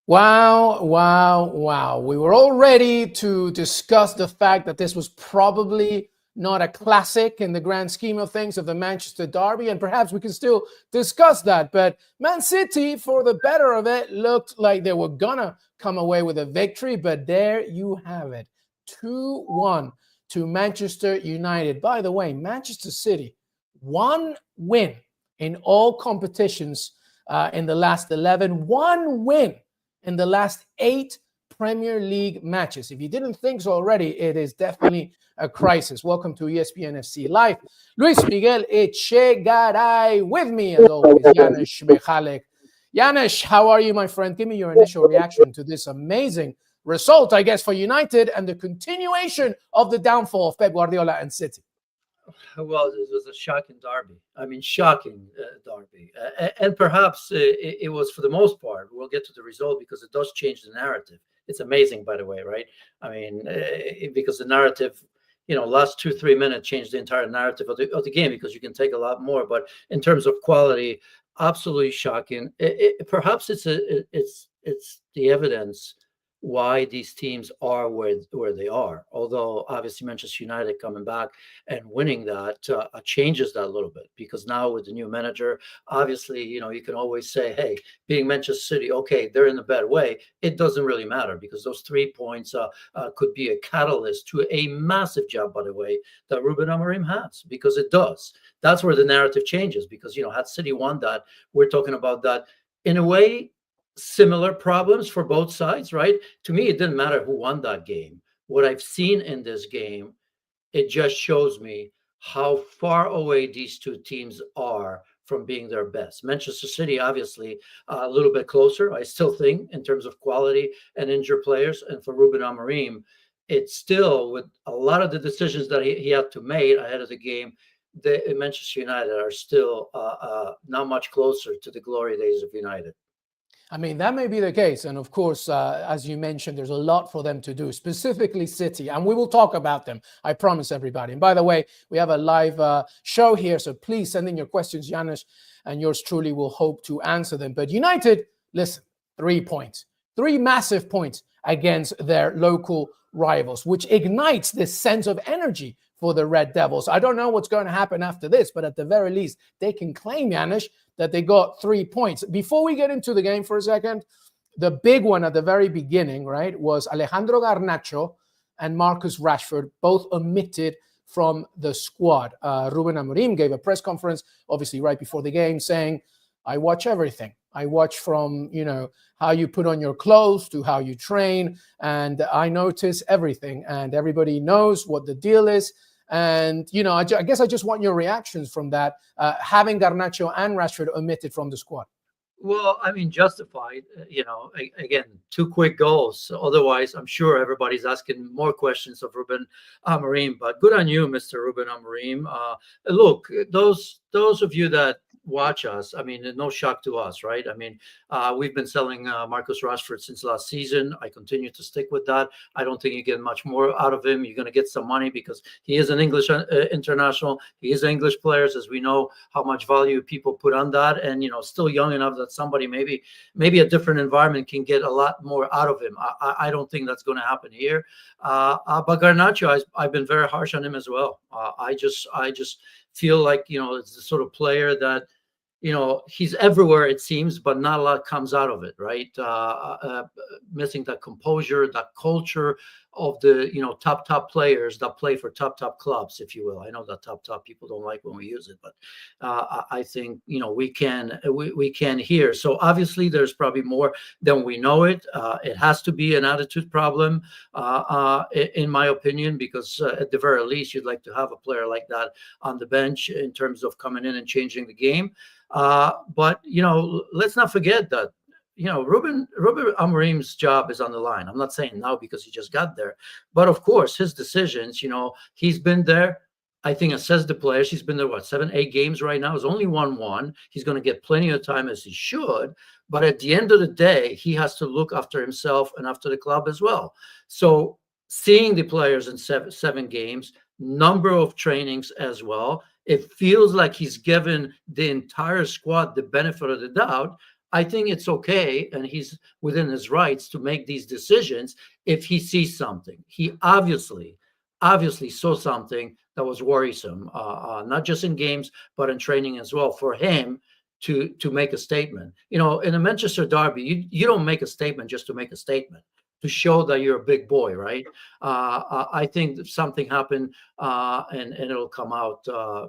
Wow, wow, wow. We were all ready to discuss the fact that this was probably not a classic in the grand scheme of things of the Manchester Derby, and perhaps we can still discuss that. But Man City, for the better of it, looked like they were gonna come away with a victory, but there you have it. 2-1 to Manchester United. By the way, Manchester City, one win in all competitions in the last 11, one win in the last 8 Premier League matches. If you didn't think so already, it is definitely a crisis. Welcome to ESPN FC Live. Luis Miguel Echegaray with me, as always, Janusz Michalek. Janusz, how are you, my friend? Give me your initial reaction to this amazing result, I guess, for United and the continuation of the downfall of Pep Guardiola and City. Well, it was a shocking derby. I mean, shocking derby. And perhaps it was, for the most part, we'll get to the result because it does change the narrative. It's amazing, by the way, right? I mean, because the narrative, last 2-3 minutes changed the entire narrative of the game because you can take a lot more. But in terms of quality, absolutely shocking. Perhaps it's the evidence why these teams are where they are. Although obviously Manchester United coming back and winning that changes that a little bit, because now with the new manager, obviously, you can always say, hey, being Manchester City, okay, they're in a bad way. It doesn't really matter because those 3 points could be a catalyst to a massive job, by the way, that Ruben Amorim has, because it does. That's where the narrative changes, because, had City won that, we're talking about that in a way, similar problems for both sides, right? To me, it didn't matter who won that game. What I've seen in this game, it just shows me how far away these two teams are from being their best. Manchester City, obviously, a little bit closer, I still think, in terms of quality and injured players. And for Ruben Amorim, it's still, with a lot of the decisions that he had to make ahead of the game, the Manchester United are still not much closer to the glory days of United. I mean, that may be the case. And of course, as you mentioned, there's a lot for them to do, specifically City. And we will talk about them, I promise everybody. And by the way, we have a live show here. So please send in your questions, Janusz, and yours truly will hope to answer them. But United, listen, 3 points, 3 massive points against their local rivals, which ignites this sense of energy for the Red Devils. I don't know what's going to happen after this, but at the very least, they can claim, Janusz, that they got 3 points. Before we get into the game for a second, the big one at the very beginning, right, was Alejandro Garnacho and Marcus Rashford, both omitted from the squad. Ruben Amorim gave a press conference, obviously right before the game, saying, I watch everything. I watch from, how you put on your clothes to how you train, and I notice everything, and everybody knows what the deal is. And, I guess I just want your reactions from that, having Garnacho and Rashford omitted from the squad. Well, I mean, justified, again, 2 quick goals. Otherwise, I'm sure everybody's asking more questions of Ruben Amorim, but good on you, Mr. Ruben Amorim. Look, those of you that watch us, I mean, no shock to us, right? I mean, we've been selling Marcus Rashford since last season. I continue to stick with that. I don't think you get much more out of him. You're going to get some money because he is an English international. He is English players, as we know how much value people put on that, and still young enough that somebody maybe a different environment can get a lot more out of him. I don't think that's going to happen here. But Garnacho, I've been very harsh on him as well. I just feel like it's the sort of player that he's everywhere, it seems, but not a lot comes out of it, right? Missing that composure, that culture of the top players that play for top clubs, if you will. I know that top people don't like when we use it, but I think we can here. So obviously there's probably more than we know it. It has to be an attitude problem, in my opinion, because at the very least you'd like to have a player like that on the bench in terms of coming in and changing the game. But let's not forget that Ruben Amorim's job is on the line. I'm not saying now because he just got there, but of course his decisions. He's been there. I think assess the players. He's been there 7-8 games right now. He's only won 1. He's going to get plenty of time, as he should. But at the end of the day, he has to look after himself and after the club as well. So seeing the players in seven games, number of trainings as well, it feels like he's given the entire squad the benefit of the doubt. I think it's okay, and he's within his rights to make these decisions if he sees something. He obviously saw something that was worrisome, not just in games but in training as well. For him to make a statement, in a Manchester derby, you don't make a statement just to make a statement, to show that you're a big boy, right? I think something happened, and it'll come out,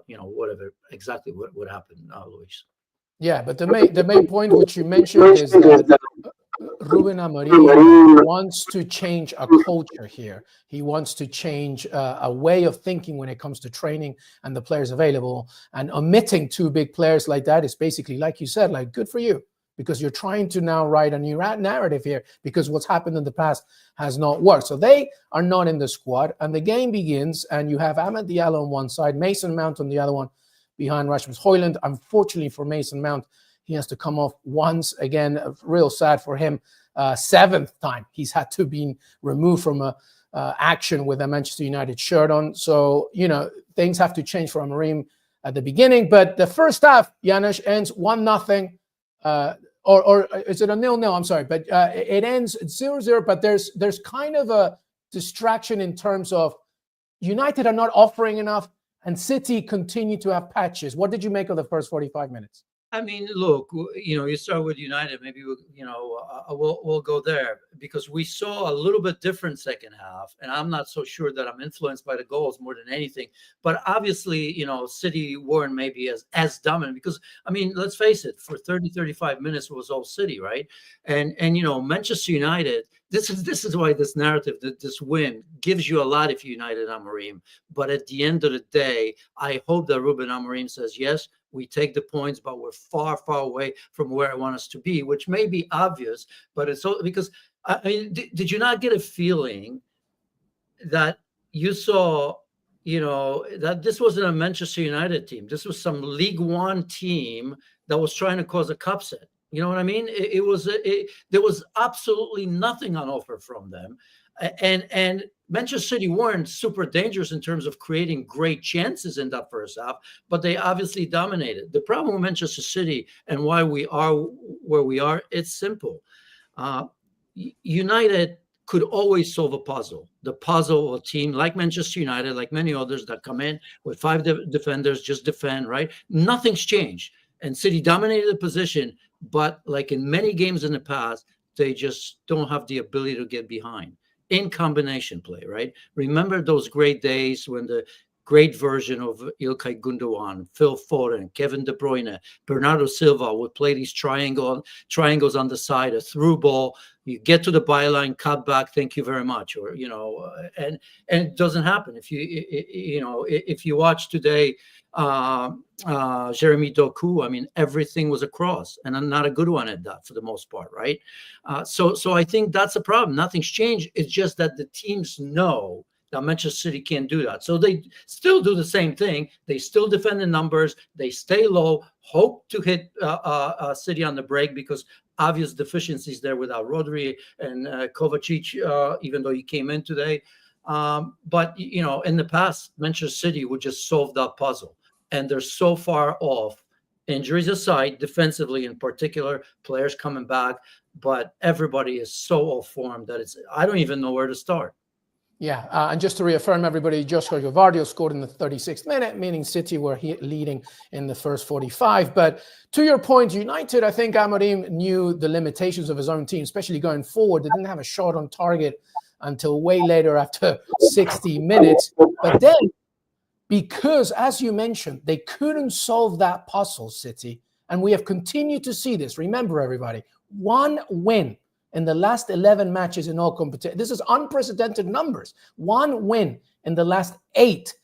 whatever exactly what happened, Luis. Yeah, but the main point which you mentioned is that Ruben Amorim wants to change a culture here. He wants to change a way of thinking when it comes to training and the players available. And omitting two big players like that is basically, like you said, like, good for you, because you're trying to now write a new narrative here, because what's happened in the past has not worked. So they are not in the squad, and the game begins, and you have Amad Diallo on one side, Mason Mount on the other one, behind Rashford. Haaland, unfortunately for Mason Mount, he has to come off once again. Real sad for him. Seventh time he's had to be removed from action with a Manchester United shirt on. So, things have to change for Amorim at the beginning. But the first half, Janusz, ends 1-0. Or is it a 0-0? I'm sorry. But it ends 0-0. But there's kind of a distraction in terms of United are not offering enough, and City continue to have patches. What did you make of the first 45 minutes? I mean, look, you start with United. Maybe we'll go there, because we saw a little bit different second half, and I'm not so sure that I'm influenced by the goals more than anything. But obviously, City weren't maybe as dominant, because I mean, let's face it, for 35 minutes it was all City, right? And Manchester United. This is why this narrative, that this win gives you a lot if you United Amorim. But at the end of the day, I hope that Ruben Amorim says, yes, we take the points, but we're far, far away from where I want us to be, which may be obvious, but it's all because, I mean, did you not get a feeling that you saw, that this wasn't a Manchester United team? This was some League One team that was trying to cause a cup set. You know what I mean? There was absolutely nothing on offer from them. And Manchester City weren't super dangerous in terms of creating great chances in that first half, but they obviously dominated. The problem with Manchester City and why we are where we are, it's simple. United could always solve a puzzle. The puzzle of a team like Manchester United, like many others that come in with five defenders, just defend, right? Nothing's changed. And City dominated the position, but like in many games in the past, they just don't have the ability to get behind in combination play, right? Remember those great days when the great version of Ilkay Gundogan, Phil Foden, Kevin De Bruyne, Bernardo Silva would play these triangles on the side, a through ball. You get to the byline, cut back, thank you very much, or and it doesn't happen. If you watch today, Jeremy Doku, I mean, everything was a cross, and I'm not a good one at that for the most part, right? So I think that's a problem. Nothing's changed. It's just that the teams know that Manchester City can't do that. So they still do the same thing. They still defend the numbers. They stay low, hope to hit City on the break, because obvious deficiencies there without Rodri and Kovacic, even though he came in today. But, in the past, Manchester City would just solve that puzzle. And they're so far off, injuries aside, defensively in particular, players coming back. But everybody is so off-formed that I don't even know where to start. Yeah, and just to reaffirm everybody, Joshua Gvardiol scored in the 36th minute, meaning City were leading in the first 45. But to your point, United, I think Amorim knew the limitations of his own team, especially going forward. They didn't have a shot on target until way later, after 60 minutes. But then, because, as you mentioned, they couldn't solve that puzzle, City, and we have continued to see this. Remember, everybody, one win in the last 11 matches in all competitions. This is unprecedented numbers. One win in the last 8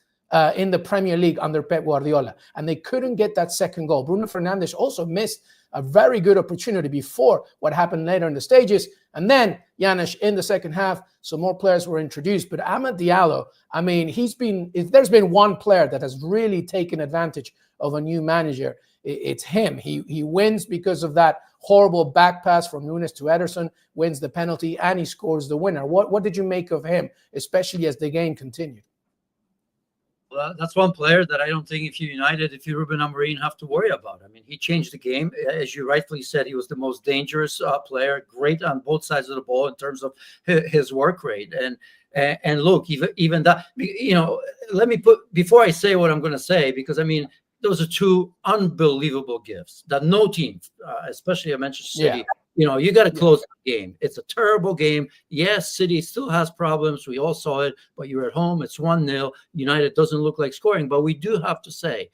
in the Premier League under Pep Guardiola. And they couldn't get that second goal. Bruno Fernandes also missed a very good opportunity before what happened later in the stages. And then, Janusz, in the second half, some more players were introduced. But Amad Diallo, I mean, if there's been one player that has really taken advantage of a new manager, it's him. He wins because of that horrible back pass from Nunes to Ederson, wins the penalty, and he scores the winner. What did you make of him, especially as the game continued? That's one player that I don't think if you're Ruben Amorim, have to worry about. I mean, he changed the game. As you rightfully said, he was the most dangerous player, great on both sides of the ball in terms of his work rate. And look, even that, let me before I say what I'm going to say, because I mean, those are two unbelievable gifts that no team, especially at Manchester City, you got to close the game. It's a terrible game. Yes, City still has problems. We all saw it, but you're at home. It's 1-0. United doesn't look like scoring. But we do have to say,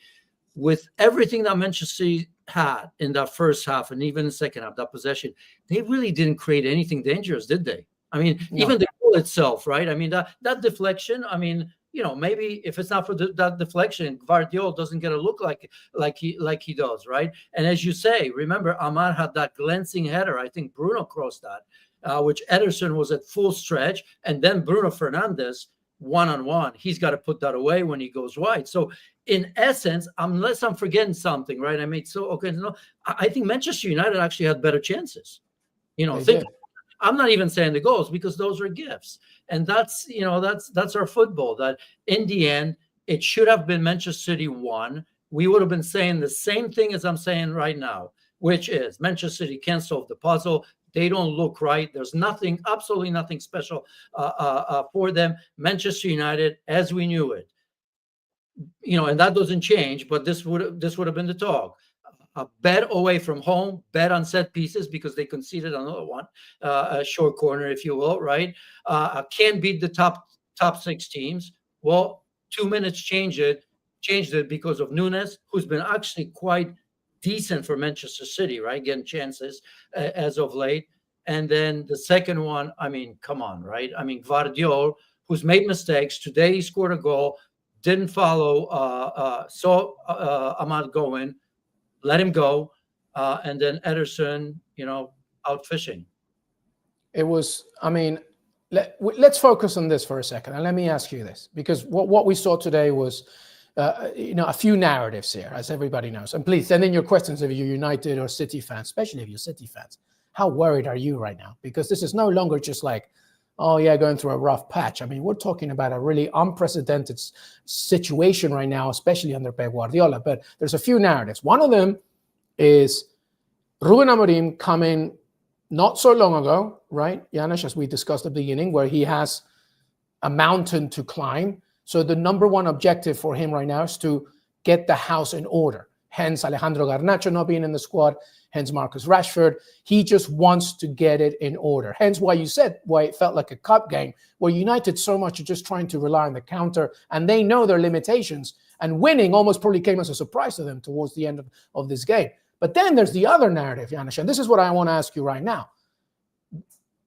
with everything that Manchester City had in that first half and even the second half, that possession, they really didn't create anything dangerous, did they? I mean, even the goal itself, right? I mean, that deflection, I mean, maybe if it's not for that deflection, Guardiola doesn't get a look like he does, right? And as you say, remember, Amar had that glancing header. I think Bruno crossed that, which Ederson was at full stretch, and then Bruno Fernandes one-on-one. He's got to put that away when he goes wide. So in essence, unless I'm forgetting something, right? I mean, I think Manchester United actually had better chances. I'm not even saying the goals, because those are gifts. And that's our football, that in the end, it should have been Manchester City 1. We would have been saying the same thing as I'm saying right now, which is Manchester City can't solve the puzzle. They don't look right. There's absolutely nothing special for them. Manchester United, as we knew it, and that doesn't change, but this would have been the talk. A bet away from home, bet on set pieces, because they conceded another one, a short corner, if you will, right? Can't beat the top 6 teams. Well, 2 minutes changed it because of Nunes, who's been actually quite decent for Manchester City, right? Getting chances as of late. And then the second one, I mean, come on, right? I mean, Guardiola, who's made mistakes. Today he scored a goal, didn't follow, saw Ahmad go in, let him go, and then Ederson, out fishing. It was, I mean, let's focus on this for a second, and let me ask you this, because what we saw today was, a few narratives here, as everybody knows. And please send in your questions if you're United or City fans, especially if you're City fans. How worried are you right now? Because this is no longer just like, oh yeah, going through a rough patch. I mean, we're talking about a really unprecedented situation right now, especially under Pep Guardiola. But there's a few narratives. One of them is Ruben Amorim coming not so long ago, right, Janusz, as we discussed at the beginning, where he has a mountain to climb. So the number one objective for him right now is to get the house in order. Hence Alejandro Garnacho not being in the squad, hence Marcus Rashford. He just wants to get it in order. Hence why it felt like a cup game, where United so much are just trying to rely on the counter, and they know their limitations, and winning almost probably came as a surprise to them towards the end of this game. But then there's the other narrative, Janusz, and this is what I want to ask you right now.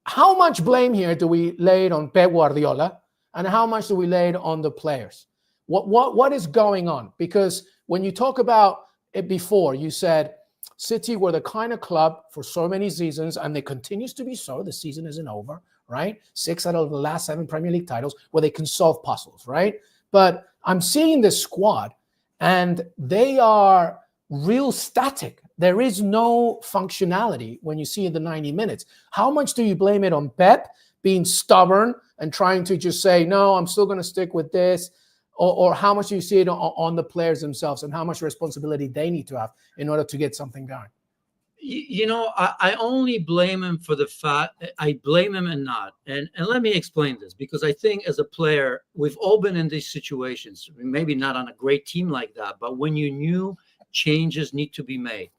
How much blame here do we lay on Pep Guardiola, and how much do we lay on the players? What is going on? Because when you talk about it before, you said City were the kind of club for so many seasons, and it continues to be so. The season isn't over, right? 6 out of the last 7 Premier League titles, where they can solve puzzles, right? But I'm seeing this squad, and they are real static. There is no functionality when you see the 90 minutes. How much do you blame it on Pep being stubborn and trying to just say, no, I'm still going to stick with this? Or how much do you see it on the players themselves, and how much responsibility they need to have in order to get something going? I only blame him for the fact, I blame him and not. And let me explain this, because I think as a player, we've all been in these situations, maybe not on a great team like that, but when you knew changes need to be made.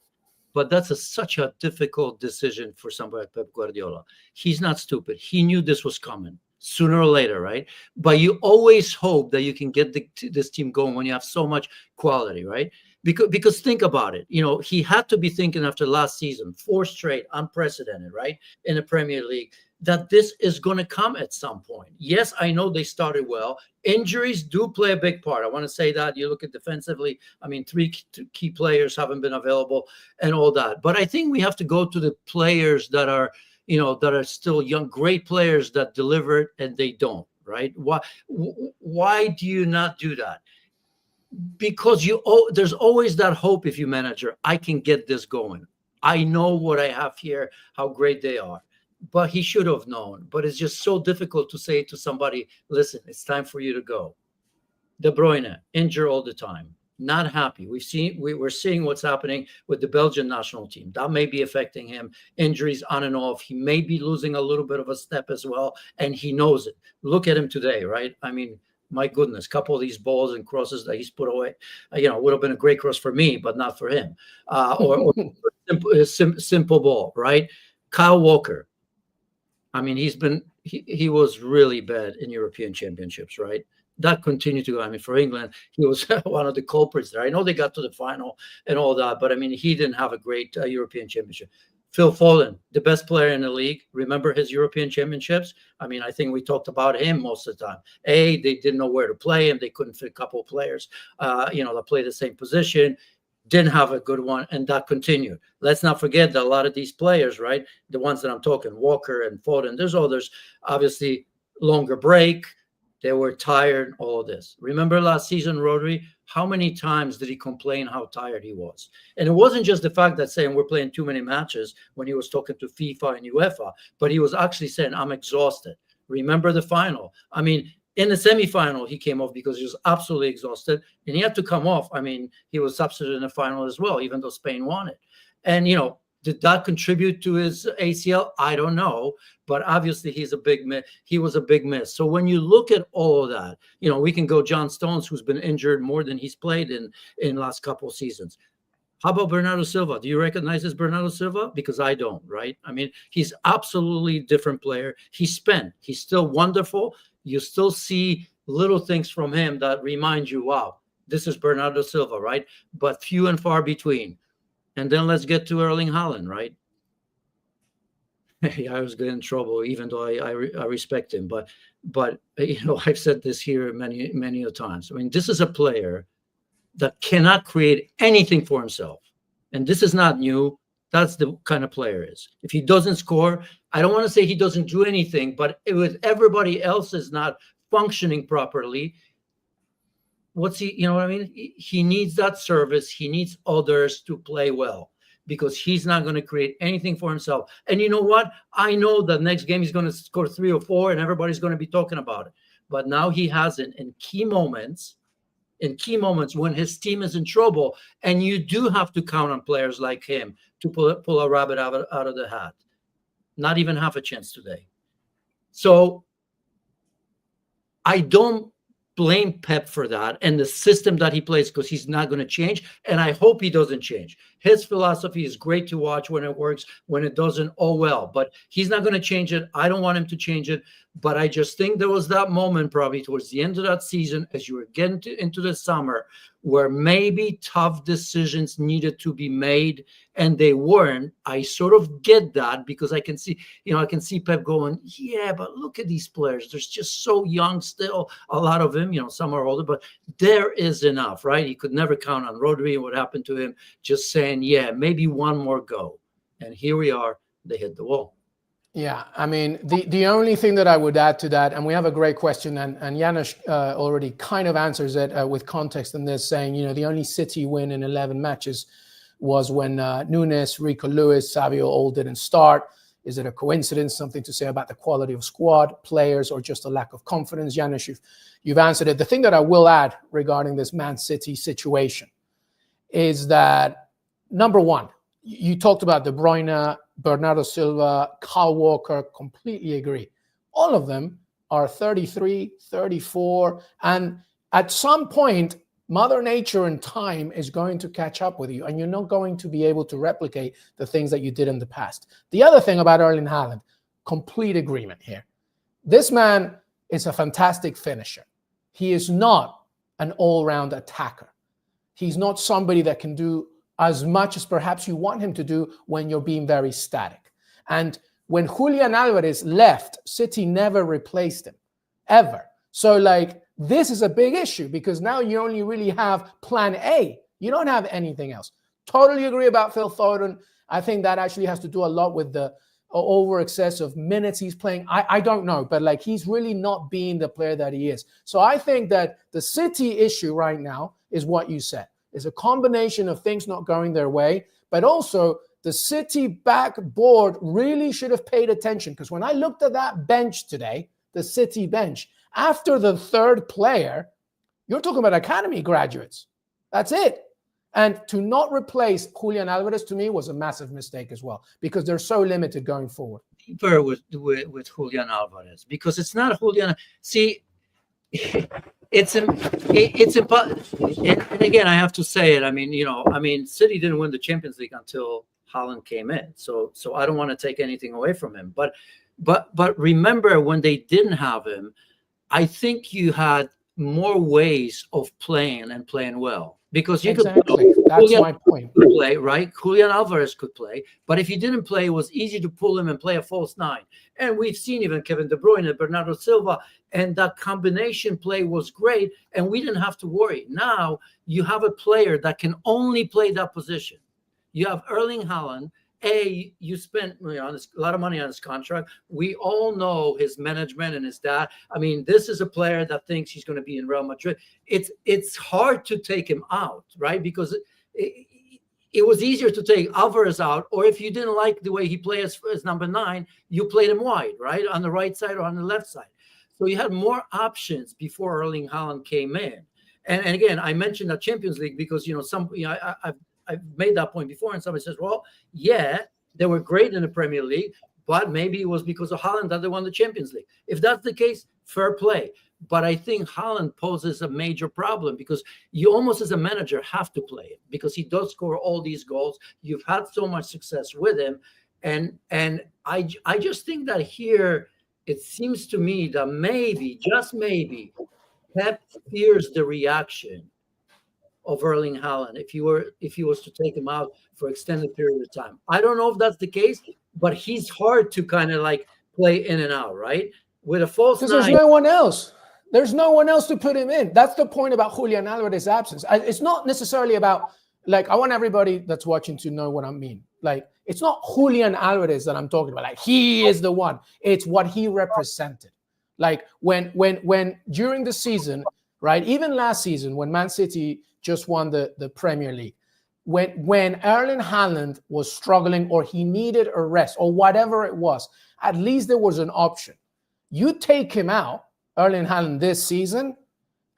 But that's such a difficult decision for somebody like Pep Guardiola. He's not stupid. He knew this was coming sooner or later, right? But you always hope that you can get this team going when you have so much quality, right? Because think about it. He had to be thinking after last season, 4 straight, unprecedented, right, in the Premier League, that this is going to come at some point. Yes, I know they started well. Injuries do play a big part. I want to say that. You look at defensively, I mean, 3 key players haven't been available and all that. But I think we have to go to the players that are, that are still young, great players that deliver it, and they don't, right? Why do you not do that? Because there's always that hope, if you manager, I can get this going. I know what I have here, how great they are. But he should have known. But it's just so difficult to say to somebody, listen, it's time for you to go. De Bruyne, injured all the time. Not happy. We're seeing what's happening with the Belgian national team. That may be affecting him. Injuries on and off. He may be losing a little bit of a step as well, and he knows it. Look at him today, right? I mean, my goodness, couple of these balls and crosses that he's put away, would have been a great cross for me, but not for him. Or simple ball, right? Kyle Walker. I mean, he was really bad in European championships, right? That continued to go. I mean, for England, he was one of the culprits there. I know they got to the final and all that, but I mean, he didn't have a great European championship. Phil Foden, the best player in the league. Remember his European championships? I mean, I think we talked about him most of the time. They didn't know where to play him. They couldn't fit a couple of players, that play the same position. Didn't have a good one, and that continued. Let's not forget that a lot of these players, right, the ones that I'm talking, Walker and Foden, there's others, obviously longer break. They were tired, all of this. Remember last season, Rodri? How many times did he complain how tired he was? And it wasn't just the fact that saying we're playing too many matches when he was talking to FIFA and UEFA, but he was actually saying, I'm exhausted. Remember the final? I mean, in the semifinal, he came off because he was absolutely exhausted, and he had to come off. I mean, he was substituted in the final as well, even though Spain won it. And, did that contribute to his ACL? I don't know, but obviously he was a big miss. So when you look at all of that, we can go John Stones, who's been injured more than he's played in last couple of seasons. How about Bernardo Silva? Do you recognize this Bernardo Silva? Because I don't, right? I mean, he's absolutely different player. He's still wonderful. You still see little things from him that remind you, wow, this is Bernardo Silva, right? But few and far between. And then let's get to Erling Haaland, right? I was getting in trouble, even though I respect him. But I've said this here many a times. I mean, this is a player that cannot create anything for himself. And this is not new. That's the kind of player is. If he doesn't score, I don't want to say he doesn't do anything, but if everybody else is not functioning properly, what's he, you know what I mean? He needs that service. He needs others to play well, because he's not going to create anything for himself. And you know what? I know the next game he's going to score 3 or 4 and everybody's going to be talking about it. But now he hasn't in key moments when his team is in trouble. And you do have to count on players like him to pull a rabbit out of the hat. Not even half a chance today. So I don't blame Pep for that and the system that he plays, because he's not going to change, and I hope he doesn't change. His philosophy is great to watch when it works. When it doesn't, oh well, but he's not going to change it. I don't want him to change it, but I just think there was that moment probably towards the end of that season, as you were getting into the summer, where maybe tough decisions needed to be made and they weren't. I sort of get that, because I can see Pep going, yeah, but look at these players. They're just so young still, a lot of them, some are older, but there is enough, right? He could never count on Rodri and what happened to him, just saying, yeah, maybe one more go. And here we are, they hit the wall. Yeah, I mean, the only thing that I would add to that, and we have a great question, and Janusz already kind of answers it with context in this, saying, the only City win in 11 matches was when Nunes, Rico Lewis, Savio all didn't start. Is it a coincidence? Something to say about the quality of squad, players, or just a lack of confidence? Janusz, you've answered it. The thing that I will add regarding this Man City situation is that, number one, you talked about De Bruyne, Bernardo Silva, Kyle Walker, completely agree. All of them are 33, 34, and at some point, Mother Nature and time is going to catch up with you, and you're not going to be able to replicate the things that you did in the past. The other thing about Erling Haaland, complete agreement here. This man is a fantastic finisher. He is not an all-round attacker. He's not somebody that can do as much as perhaps you want him to do when you're being very static. And when Julian Alvarez left, City never replaced him, ever. So, this is a big issue, because now you only really have plan A. You don't have anything else. Totally agree about Phil Foden. I think that actually has to do a lot with the over excess of minutes he's playing. I don't know, but he's really not being the player that he is. So I think that the City issue right now is what you said. It's a combination of things not going their way, but also the City backboard really should have paid attention, because when I looked at that bench today, the City bench, after the third player, You're talking about academy graduates. That's it. And to not replace Julian Alvarez, to me, was a massive mistake as well, because they're so limited going forward. With Julian Alvarez, because it's not Julian. See, it's impossible. And again, I have to say it. I mean, City didn't win the Champions League until Haaland came in. So I don't want to take anything away from him. But remember, when they didn't have him, I think you had more ways of playing and playing well. Because you exactly. That's my point. Play, right? Julian Alvarez could play, but if he didn't play, it was easy to pull him and play a false nine. And we've seen even Kevin De Bruyne and Bernardo Silva, and that combination play was great, and we didn't have to worry. Now you have a player that can only play that position. You have Erling Haaland. You spent a lot of money on his contract. We all know his management and his dad. I mean, this is a player that thinks he's going to be in Real Madrid. It's hard to take him out, right? Because it was easier to take Alvarez out, or if you didn't like the way he played as number 9, you played him wide, right? On the right side or on the left side. So you had more options before Erling Haaland came in. And again, I mentioned the Champions League because, I've made that point before, and somebody says, well, yeah, they were great in the Premier League, but maybe it was because of Haaland that they won the Champions League. If that's the case, fair play. But I think Haaland poses a major problem because you almost as a manager have to play him because he does score all these goals. You've had so much success with him. And I just think that here it seems to me that maybe, just maybe, Pep fears the reaction of Erling Haaland if he was to take him out for extended period of time. I don't know if that's the case, but he's hard to kind of like play in and out, right? With a false nine. Because there's no one else. There's no one else to put him in. That's the point about Julian Alvarez's absence. It's not necessarily about, like, I want everybody that's watching to know what I mean. Like, it's not Julian Alvarez that I'm talking about. Like, he is the one. It's what he represented. Like, when during the season, right, even last season when Man City just won the Premier League, when Erling Haaland was struggling or he needed a rest or whatever it was, at least there was an option. You take him out, Erling Haaland, this season,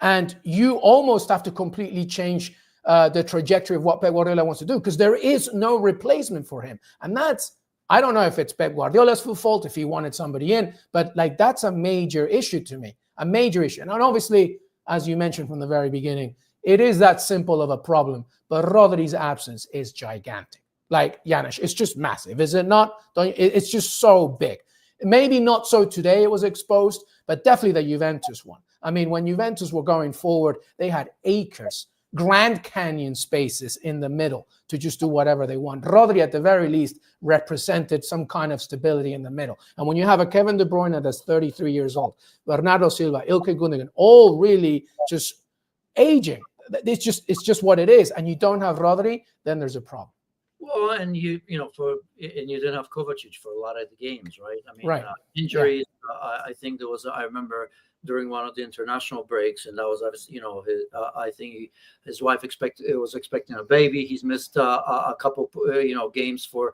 and you almost have to completely change the trajectory of what Pep Guardiola wants to do because there is no replacement for him. And that's, I don't know if it's Pep Guardiola's fault, if he wanted somebody in, but like that's a major issue to me, a major issue. And obviously, as you mentioned from the very beginning, it is that simple of a problem, but Rodri's absence is gigantic. Like, Janusz, it's just massive, is it not? It's just so big. Maybe not so today it was exposed, but definitely the Juventus one. I mean, when Juventus were going forward, they had acres, Grand Canyon spaces in the middle to just do whatever they want. Rodri, at the very least, represented some kind of stability in the middle. And when you have a Kevin De Bruyne that's 33 years old, Bernardo Silva, Ilkay Gundogan, all really just aging, it's just what it is. And you don't have Rodri, then there's a problem. Well, and you didn't have Kovacic for a lot of the games, right? I mean, right. Injuries. Yeah. I think there was. I remember during one of the international breaks, and that was obviously, I think his wife was expecting a baby. He's missed a couple, games for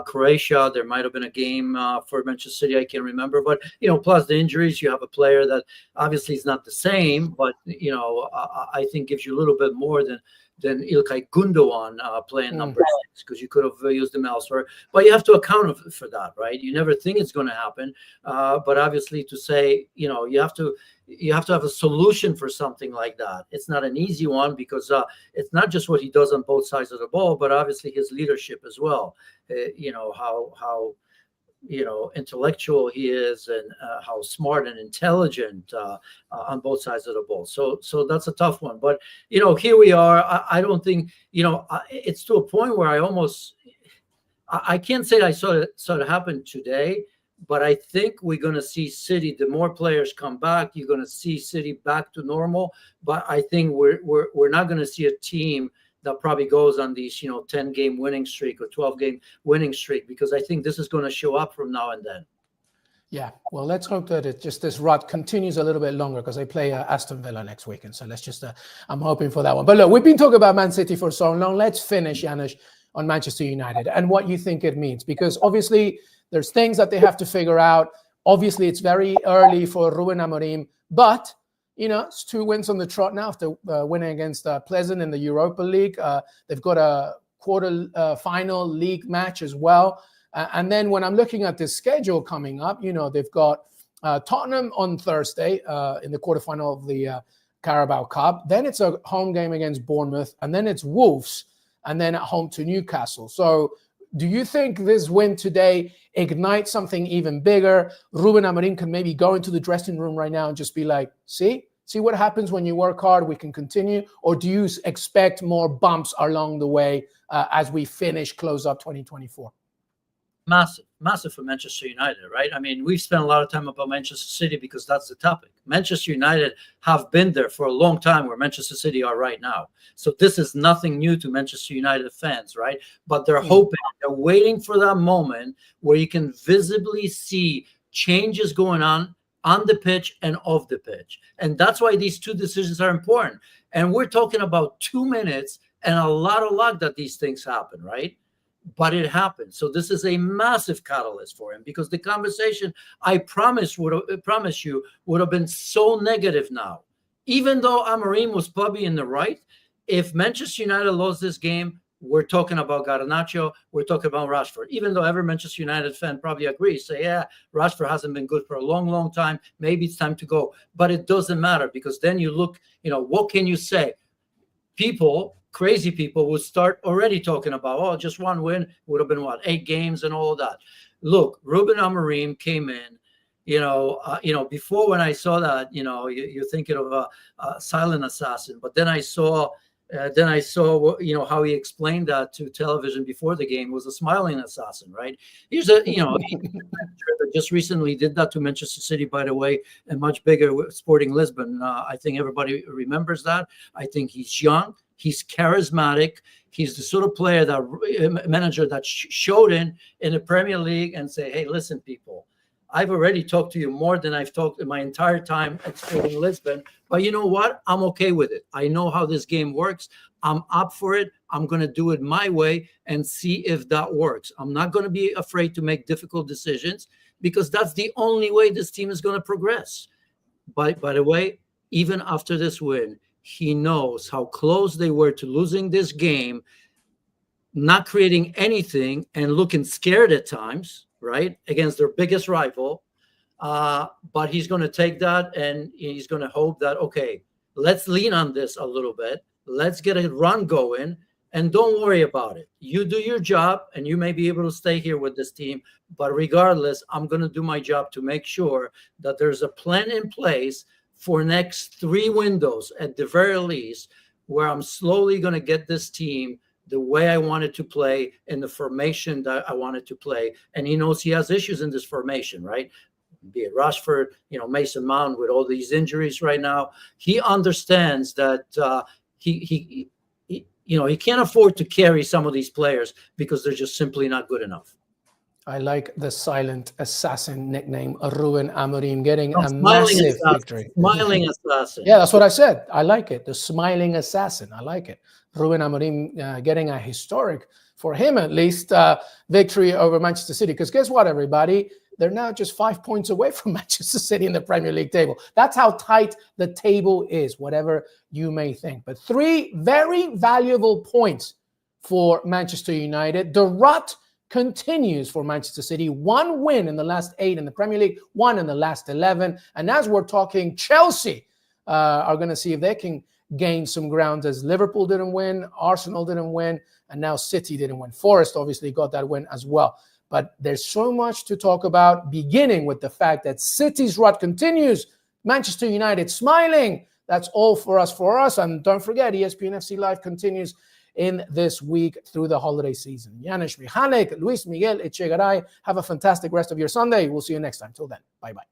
Croatia. There might have been a game for Manchester City. I can't remember, but plus the injuries, you have a player that obviously is not the same, but I think gives you a little bit more than Ilkay Gundogan playing number 6 because you could have used him elsewhere. But you have to account for that, right? You never think it's going to happen, but obviously to say, you have to have a solution for something like that. It's not an easy one because it's not just what he does on both sides of the ball, but obviously his leadership as well. How intellectual he is and how smart and intelligent on both sides of the ball. So that's a tough one. But, here we are. I don't think, it's to a point where I can't say I saw it happen today, but I think we're going to see City, the more players come back, you're going to see City back to normal. But I think we're not going to see a team that probably goes on these, 10-game winning streak or 12-game winning streak, because I think this is going to show up from now and then. Yeah, well, let's hope that this rut continues a little bit longer because they play Aston Villa next weekend. So let's just, I'm hoping for that one. But look, we've been talking about Man City for so long. Let's finish, Janusz, on Manchester United and what you think it means, because obviously there's things that they have to figure out. Obviously, it's very early for Ruben Amorim, but it's 2 wins on the trot now after winning against Pleasant in the Europa League. They've got a quarter final league match as well. And then when I'm looking at this schedule coming up, they've got Tottenham on Thursday in the quarterfinal of the Carabao Cup. Then it's a home game against Bournemouth, and then it's Wolves, and then at home to Newcastle. So do you think this win today ignites something even bigger? Ruben Amorim can maybe go into the dressing room right now and just be like, see what happens when you work hard, we can continue? Or do you expect more bumps along the way as we close up 2024? Massive for Manchester United, right? I mean, we've spent a lot of time about Manchester City because that's the topic. Manchester United have been there for a long time where Manchester City are right now. So this is nothing new to Manchester United fans, right? But they're hoping, they're waiting for that moment where you can visibly see changes going on the pitch and off the pitch. And that's why these 2 decisions are important. And we're talking about 2 minutes and a lot of luck that these things happen, right? But it happened. So this is a massive catalyst for him, because the conversation, I promise you, would have been so negative now. Even though Amorim was probably in the right, if Manchester United lost this game, we're talking about Garnacho, we're talking about Rashford. Even though every Manchester United fan probably agrees, say, yeah, Rashford hasn't been good for a long, long time. Maybe it's time to go. But it doesn't matter, because then you look, what can you say? Crazy people would start already talking about, just 1 win would have been 8 games and all of that. Look, Ruben Amorim came in, before, when I saw that, you're thinking of a silent assassin. But then I saw, how he explained that to television before the game was a smiling assassin, right? He's a, that just recently did that to Manchester City, by the way, and much bigger with Sporting Lisbon. I think everybody remembers that. I think he's young. He's charismatic. He's the sort of player manager that showed in the Premier League and say, hey, listen, people, I've already talked to you more than I've talked in my entire time at Sporting Lisbon. But you know what? I'm okay with it. I know how this game works. I'm up for it. I'm going to do it my way and see if that works. I'm not going to be afraid to make difficult decisions, because that's the only way this team is going to progress. By the way, even after this win, he knows how close they were to losing this game, not creating anything and looking scared at times, right, against their biggest rival. But he's going to take that and he's going to hope that, okay, let's lean on this a little bit. Let's get a run going and don't worry about it. You do your job and you may be able to stay here with this team. But regardless, I'm going to do my job to make sure that there's a plan in place for next 3 windows at the very least, where I'm slowly going to get this team the way I wanted to play in the formation that I wanted to play. And he knows he has issues in this formation, right? Be it Rashford, Mason Mount with all these injuries right now. He understands that he can't afford to carry some of these players because they're just simply not good enough. I like the silent assassin nickname, Ruben Amorim, getting a massive victory. Smiling assassin. Yeah, that's what I said. I like it. The smiling assassin. I like it. Ruben Amorim getting a historic, for him at least, victory over Manchester City. Because guess what, everybody? They're now just 5 points away from Manchester City in the Premier League table. That's how tight the table is, whatever you may think. But 3 very valuable points for Manchester United. The rut continues for Manchester City. 1 win in the last 8 in the Premier League, 1 in the last 11. And as we're talking, Chelsea are going to see if they can gain some ground, as Liverpool didn't win, Arsenal didn't win, and now City didn't win. Forest obviously got that win as well. But there's so much to talk about, beginning with the fact that City's rut continues. Manchester United smiling. That's all for us. And don't forget, ESPN FC Live continues in this week through the holiday season. Yanis Michalik, Luis Miguel Echegaray, have a fantastic rest of your Sunday. We'll see you next time. Till then, bye-bye.